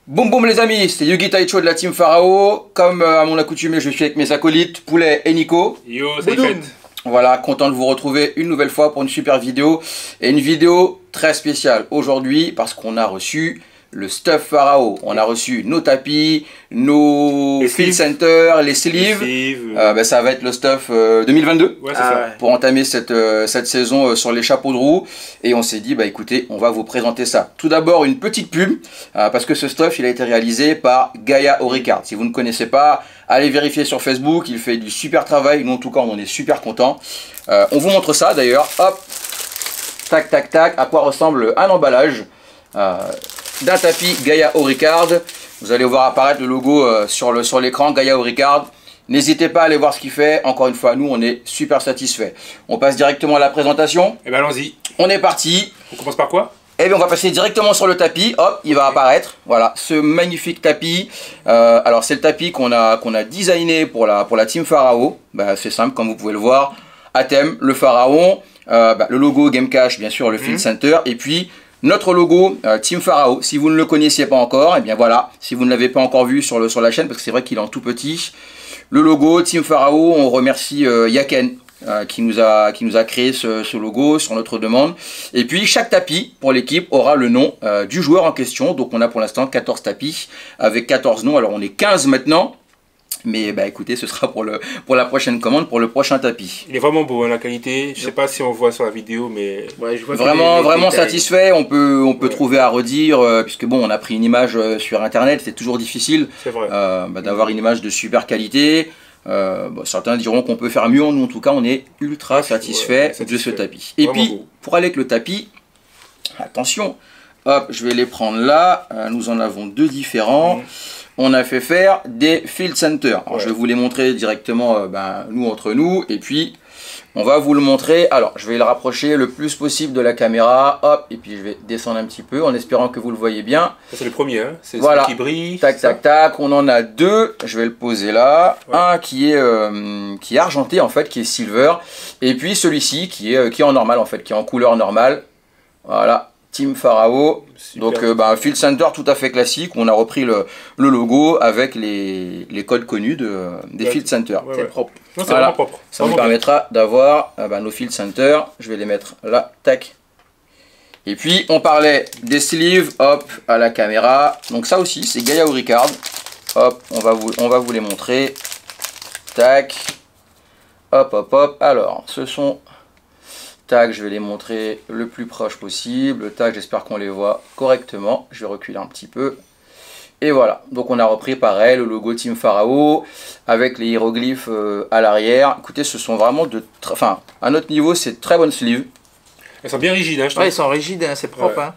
Boum boum les amis, c'est Yugi Taicho de la team Pharao. Comme à mon accoutumée, je suis avec mes acolytes Poulet et Nico. Yo, c'est fait. Voilà, content de vous retrouver une nouvelle fois pour une super vidéo. Et une vidéo très spéciale aujourd'hui parce qu'on a reçu le stuff Pharao. On a reçu nos tapis, nos field centers, les sleeves. Ça va être le stuff 2022 ouais, ça. Pour entamer cette saison sur les chapeaux de roue. Et on s'est dit, bah écoutez, on va vous présenter ça. Tout d'abord, une petite pub, parce que ce stuff, il a été réalisé par Gaia Auricard. Si vous ne connaissez pas, allez vérifier sur Facebook, il fait du super travail. Nous, en tout cas, on en est super contents. On vous montre ça d'ailleurs. Hop, tac, tac, tac, à quoi ressemble un emballage d'un tapis Gaia Auricard. Vous allez voir apparaître le logo sur l'écran Gaia Auricard. N'hésitez pas à aller voir ce qu'il fait. Encore une fois, nous, on est super satisfaits. On passe directement à la présentation. Et ben allons-y. On est parti. On commence par quoi? Eh bien, on va passer directement sur le tapis. Hop, il va apparaître. Voilà, ce magnifique tapis. Alors, c'est le tapis qu'on a designé pour la team Pharao. Bah, c'est simple, comme vous pouvez le voir. À thème, le pharaon. Le logo Game Cash, bien sûr, le Field Center. Et puis, notre logo Team Pharao. Si vous ne le connaissiez pas encore, et bien voilà. Si vous ne l'avez pas encore vu sur la chaîne, parce que c'est vrai qu'il est en tout petit. Le logo Team Pharao, on remercie Yaken qui nous a créé ce logo sur notre demande. Et puis chaque tapis pour l'équipe aura le nom du joueur en question. Donc on a pour l'instant 14 tapis avec 14 noms. Alors on est 15 maintenant. Mais bah écoutez, ce sera pour la prochaine commande, pour le prochain tapis. Il est vraiment beau, hein, la qualité. Je sais pas si on voit sur la vidéo, mais ouais, je vois vraiment satisfait. On peut trouver à redire, puisque bon, on a pris une image sur internet, c'est toujours difficile d'avoir une image de super qualité. Certains diront qu'on peut faire mieux, nous en tout cas on est ultra satisfait de ce tapis. Et puis beau. Pour aller avec le tapis, attention, hop, je vais les prendre là, nous en avons deux différents. On a fait faire des field centers. Alors, je vais vous les montrer directement nous entre nous, et puis on va vous le montrer. Alors je vais le rapprocher le plus possible de la caméra, hop, et puis je vais descendre un petit peu en espérant que vous le voyez bien. C'est le premier, hein. C'est voilà, celui qui brille. Tac tac tac, on en a deux, je vais le poser là. Un qui est argenté en fait, qui est silver, et puis celui-ci qui est en normal en fait, qui est en couleur normale. Voilà, Team Pharao. Donc Field Center tout à fait classique, on a repris le logo avec les codes connus des Field Center. C'est propre. C'est vraiment propre. Ça nous permettra d'avoir nos Field Center. Je vais les mettre là, tac. Et puis on parlait des sleeves, hop, à la caméra. Donc ça aussi c'est Gaia Auricard. Hop, on va vous les montrer. Tac. Hop, hop, hop. Alors, ce sont... Tac, je vais les montrer le plus proche possible. Tac, j'espère qu'on les voit correctement. Je vais reculer un petit peu. Et voilà, donc on a repris pareil le logo Team Pharao avec les hiéroglyphes à l'arrière. Écoutez, ce sont vraiment à notre niveau, c'est très bonne sleeve. Elles sont bien rigides, hein, je trouve. Ouais, elles sont rigides, hein, c'est propre. Hein.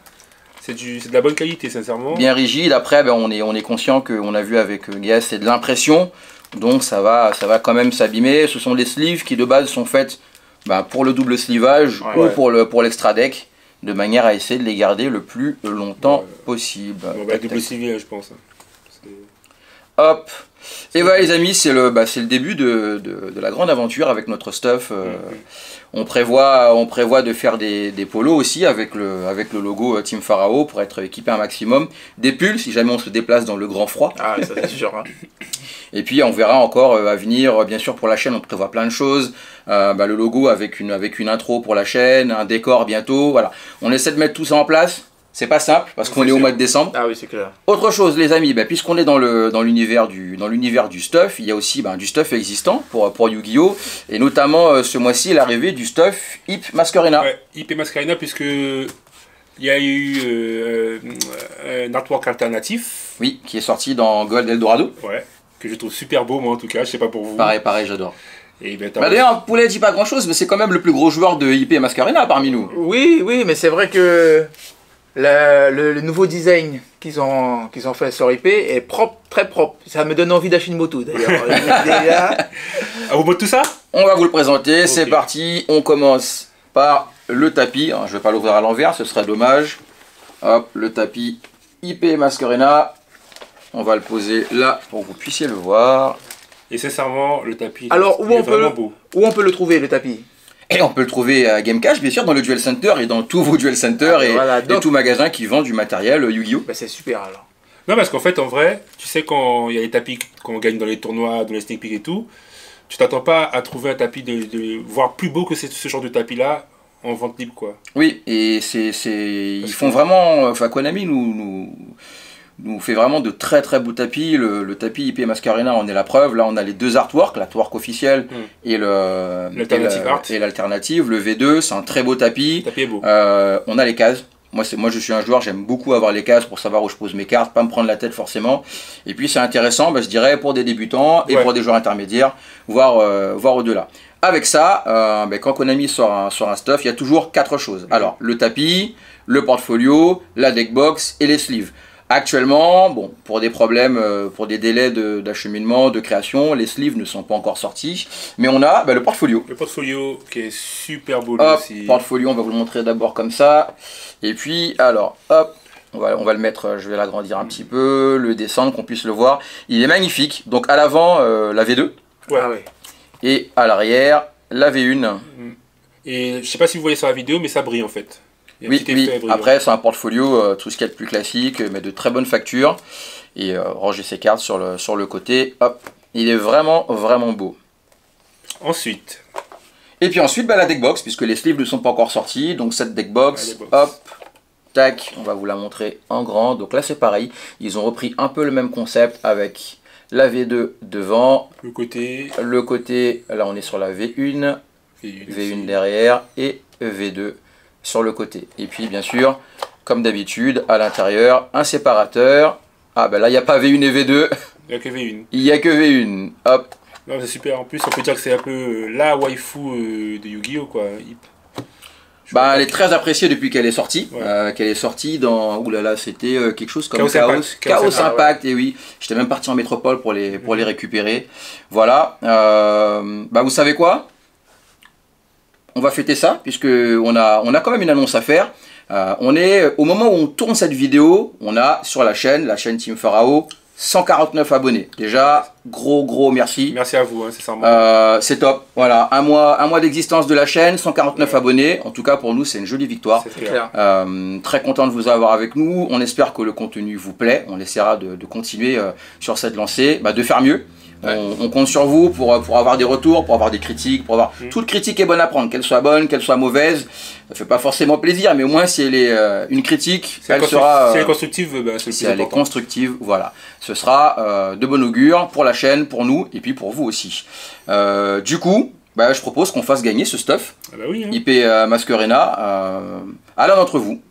C'est de la bonne qualité, sincèrement. Bien rigide. Après, on est conscient qu'on a vu avec Guess, c'est de l'impression. Donc ça va quand même s'abîmer. Ce sont des sleeves qui de base sont faites pour le double slivage ou pour l'extra deck, de manière à essayer de les garder le plus longtemps possible. Double slivage, je pense. Hop. Et voilà les amis, c'est le début de la grande aventure avec notre stuff. On prévoit de faire des polos aussi avec le logo Team Pharao pour être équipé un maximum. Des pulls si jamais on se déplace dans le grand froid. Ah ça c'est sûr. Hein. Et puis on verra encore à venir, bien sûr pour la chaîne on prévoit plein de choses. Le logo avec une intro pour la chaîne, un décor bientôt. Voilà. On essaie de mettre tout ça en place. C'est pas simple parce qu'on est au mois de décembre. Ah oui, c'est clair. Autre chose les amis, puisqu'on est dans l'univers du stuff, il y a aussi du stuff existant pour Yu-Gi-Oh! Et notamment ce mois-ci l'arrivée du stuff Hip Masquerena. Ouais, Hip et Masquerena puisque il y a eu un artwork alternatif. Oui, qui est sorti dans Gold Eldorado. Ouais, que je trouve super beau moi en tout cas, je sais pas pour vous. Pareil, j'adore. D'ailleurs, Poulet dit pas grand chose, mais c'est quand même le plus gros joueur de Hip et Masquerena parmi nous. Oui, mais c'est vrai que le nouveau design qu'ils ont fait sur IP est propre, très propre. Ça me donne envie d'acheter une moto d'ailleurs. Vous montre tout ça? On va vous le présenter, c'est parti. On commence par le tapis. Alors, je vais pas l'ouvrir à l'envers, ce serait dommage. Hop, le tapis IP Masquerena. On va le poser là pour que vous puissiez le voir. Et sincèrement, le tapis alors, où on peut le trouver, le tapis? Et on peut le trouver à Game Cash, bien sûr, dans le Duel Center et dans tous vos Duel Center et tout magasin qui vend du matériel Yu-Gi-Oh! C'est super alors. Non, parce qu'en fait, en vrai, tu sais, quand il y a les tapis qu'on gagne dans les tournois, dans les sneak peeks et tout, tu t'attends pas à trouver un tapis voire plus beau que ce genre de tapis-là en vente libre, quoi. Oui, et ils font vraiment, enfin Konami nous fait vraiment de très très beaux tapis. Le tapis IP Masquerena en est la preuve. Là, on a les deux artworks, l'artwork officiel et l'alternative. Le V2, c'est un très beau tapis. Le tapis est beau. On a les cases. Moi, je suis un joueur, j'aime beaucoup avoir les cases pour savoir où je pose mes cartes, pas me prendre la tête forcément. Et puis c'est intéressant, je dirais, pour des débutants et pour des joueurs intermédiaires, voir au-delà. Avec ça, quand Konami sort un stuff, il y a toujours 4 choses. Alors, le tapis, le portfolio, la deckbox et les sleeves. Actuellement, bon, pour des problèmes, pour des délais d'acheminement, de création, les sleeves ne sont pas encore sortis. Mais on a le portfolio. Le portfolio qui est super beau aussi. Portfolio, on va vous le montrer d'abord comme ça. Et puis, alors, hop, on va le mettre, je vais l'agrandir un petit peu, le descendre, qu'on puisse le voir. Il est magnifique. Donc à l'avant, la V2. Ouais. Et à l'arrière, la V1. Et je sais pas si vous voyez sur la vidéo, mais ça brille en fait. Oui. Après, c'est un portfolio, tout ce qu'il y a de plus classique, mais de très bonne facture. Et ranger ses cartes sur le côté. Hop, il est vraiment, vraiment beau. Ensuite. Et puis ensuite, la deckbox, puisque les sleeves ne sont pas encore sortis. Donc cette deckbox, hop, tac, on va vous la montrer en grand. Donc là, c'est pareil. Ils ont repris un peu le même concept avec la V2 devant. Le côté, là, on est sur la V1. V1 derrière et V2 sur le côté. Et puis bien sûr, comme d'habitude, à l'intérieur, un séparateur. Ah là, il n'y a pas V1 et V2. Il n'y a que V1. Il n'y a que V1. Hop. C'est super. En plus, on peut dire que c'est un peu la waifu de Yu-Gi-Oh, quoi. Elle est très appréciée depuis qu'elle est sortie. Qu'elle est sortie dans... Ouh là là, c'était quelque chose comme Chaos Impact. Et oui, j'étais même parti en métropole pour les récupérer. Voilà. Vous savez quoi? On va fêter ça, puisque on a quand même une annonce à faire. On est au moment où on tourne cette vidéo, on a sur la chaîne Team Pharao, 149 abonnés. Déjà, gros merci. Merci à vous, sincèrement. C'est top. Voilà, un mois d'existence de la chaîne, 149 abonnés. En tout cas, pour nous, c'est une jolie victoire. C'est clair. Très content de vous avoir avec nous. On espère que le contenu vous plaît. On essaiera de continuer sur cette lancée, de faire mieux. On compte sur vous pour avoir des retours, pour avoir des critiques, pour avoir... Toute critique est bonne à prendre, qu'elle soit bonne, qu'elle soit mauvaise. Ça fait pas forcément plaisir, mais au moins si elle est une critique, elle sera... Si elle est constructive, si elle est constructive, voilà. Ce sera de bon augure pour la chaîne, pour nous, et puis pour vous aussi. Du coup, je propose qu'on fasse gagner ce stuff. IP Masquerena à l'un d'entre vous.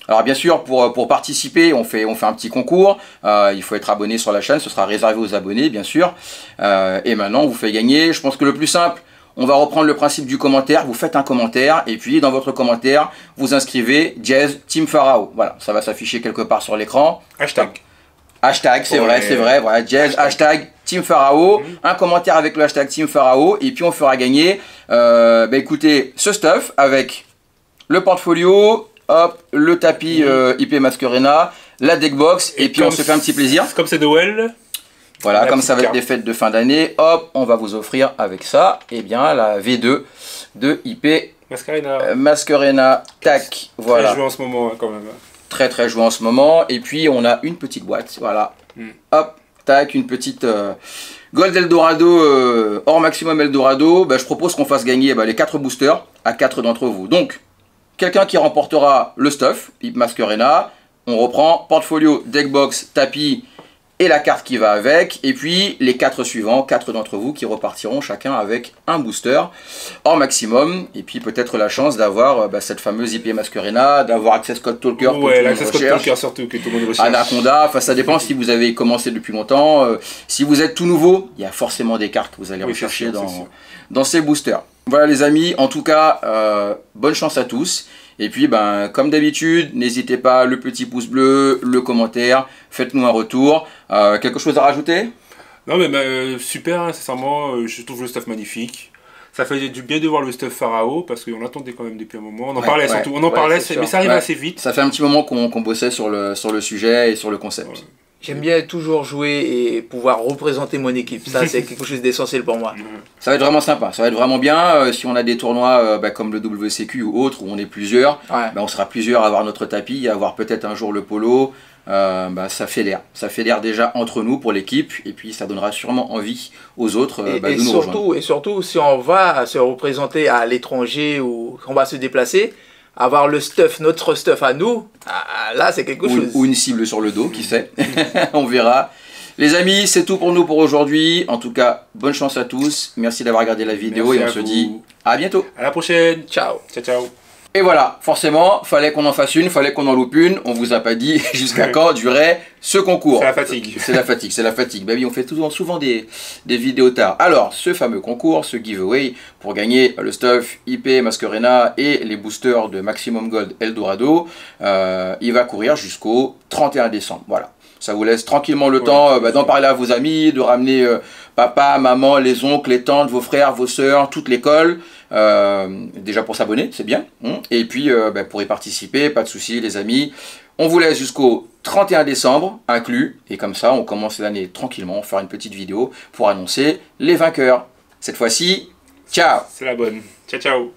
Alors bien sûr, pour participer, on fait un petit concours. Il faut être abonné sur la chaîne, ce sera réservé aux abonnés, bien sûr. Et maintenant, on vous fait gagner. Je pense que le plus simple, on va reprendre le principe du commentaire. Vous faites un commentaire, et puis dans votre commentaire, vous inscrivez Jazz Team Pharao. Voilà, ça va s'afficher quelque part sur l'écran. Hashtag, c'est vrai. Voilà, Jazz, hashtag Team Pharao. Un commentaire avec le hashtag Team Pharao, et puis on fera gagner, écoutez, ce stuff avec le portfolio. Hop, le tapis IP Masquerena, la deckbox, et puis on se fait un petit plaisir. Comme c'est Noël. Voilà, comme ça va être des fêtes de fin d'année, hop, on va vous offrir avec ça, la V2 de IP Masquerena. Tac, voilà. Très joué en ce moment, quand même. Très joué en ce moment, et puis on a une petite boîte, voilà. Hop, tac, une petite Gold Eldorado, hors maximum Eldorado. Je propose qu'on fasse gagner les 4 boosters à 4 d'entre vous. Donc, quelqu'un qui remportera le stuff, IP Masquerena, on reprend portfolio, deckbox, tapis et la carte qui va avec. Et puis les 4 suivants, 4 d'entre vous qui repartiront chacun avec un booster hors maximum. Et puis peut-être la chance d'avoir cette fameuse IP Masquerena, d'avoir Access Code Talker. Ouais, l'Access Code Talker surtout que tout le monde recherche. Anaconda, enfin ça dépend si vous avez commencé depuis longtemps. Si vous êtes tout nouveau, il y a forcément des cartes que vous allez rechercher dans ces boosters. Voilà les amis, en tout cas, bonne chance à tous. Et puis, comme d'habitude, n'hésitez pas, le petit pouce bleu, le commentaire, faites-nous un retour. Quelque chose à rajouter? Non mais super, sincèrement, je trouve le stuff magnifique. Ça fait du bien de voir le stuff Pharao, parce qu'on l'attendait quand même depuis un moment. On en parlait surtout, mais ça arrive assez vite. Ça fait un petit moment qu'on bossait sur le sujet et sur le concept. Ouais. J'aime bien toujours jouer et pouvoir représenter mon équipe. Ça, c'est quelque chose d'essentiel pour moi. Ça va être vraiment sympa. Ça va être vraiment bien. Si on a des tournois comme le WCQ ou autre, où on est plusieurs, on sera plusieurs à avoir notre tapis, à avoir peut-être un jour le polo, ça fait l'air. Ça fait l'air déjà entre nous pour l'équipe, et puis ça donnera sûrement envie aux autres de nous rejoindre. Et surtout, si on va se représenter à l'étranger ou qu'on va se déplacer, avoir le stuff, notre stuff à nous, là c'est quelque chose. Ou une cible sur le dos, qui sait. On verra. Les amis, c'est tout pour nous pour aujourd'hui. En tout cas, bonne chance à tous. Merci d'avoir regardé la vidéo et on se dit à bientôt. À la prochaine. Ciao. Ciao, ciao. Et voilà, forcément, fallait qu'on en fasse une, fallait qu'on en loupe une. On vous a pas dit jusqu'à quand durait ce concours. C'est la fatigue. C'est la fatigue, c'est la fatigue. Bah oui, on fait souvent des vidéos tard. Alors, ce fameux concours, ce giveaway, pour gagner le stuff IP Masquerena et les boosters de Maximum Gold Eldorado, il va courir jusqu'au 31 décembre. Voilà. Ça vous laisse tranquillement le temps d'en parler à vos amis, de ramener papa, maman, les oncles, les tantes, vos frères, vos sœurs, toute l'école. Déjà pour s'abonner, c'est bien. Et puis pour y participer, pas de souci les amis. On vous laisse jusqu'au 31 décembre inclus. Et comme ça, on commence l'année tranquillement, faire une petite vidéo pour annoncer les vainqueurs. Cette fois-ci, ciao! C'est la bonne. Ciao, ciao.